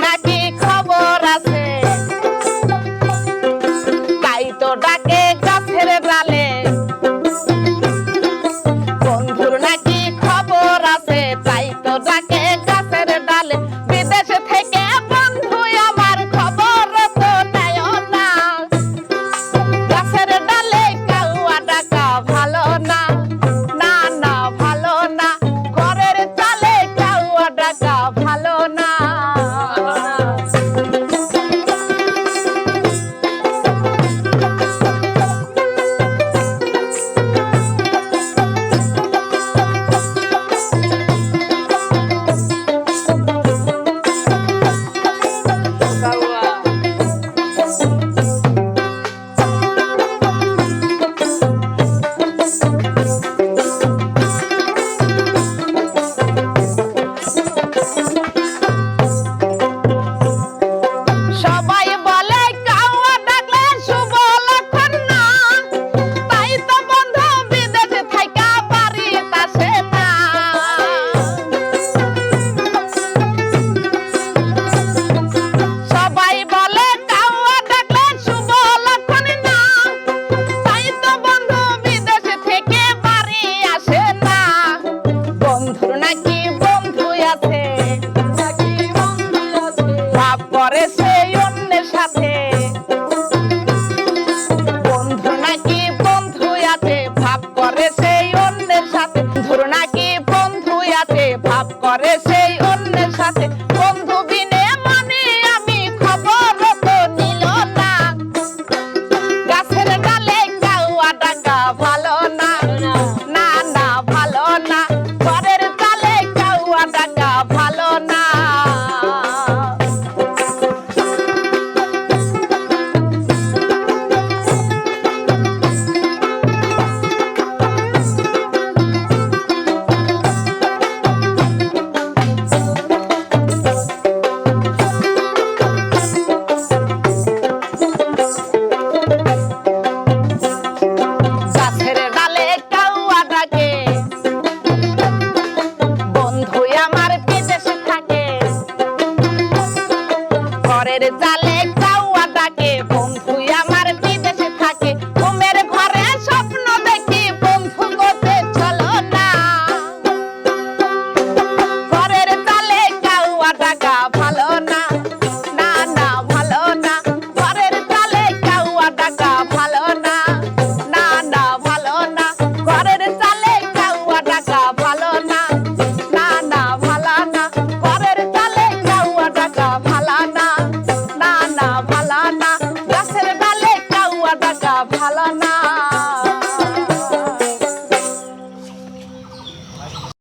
নাকি খবর আছে তাই তো ডাকে গাছের ডালে বন্ধুর নাকি খবর আছে তাই তো ডাকে গাছের ডালে বিদেশ থেকে বন্ধু আমার খবর তো নেয় না গাছের ডালে কাউয়া ডাকা ভালো না না না ভালো না ঘরের চালে কাউয়া ডাকা ভালো না সবাই বলে কাউয়া ডাকলে শুভ লক্ষণ না তাই তো বন্ধু বিদেশে থাইকা বাড়িতে আসে না সবাই বলে কাউয়া ডাকলে শুভ লক্ষণ না তাই তো বন্ধু বিদেশে থেকে বাড়ি আসে না বন্ধুর নাকি বন্ধু আছে ভাব করে সেই অন্যের সাথে বন্ধু নাকি বন্ধু আছে ভাব করে সেই অন্যের সাথে বন্ধুর নাকি বন্ধু আছে ভাব করে সেই অন্যের সাথে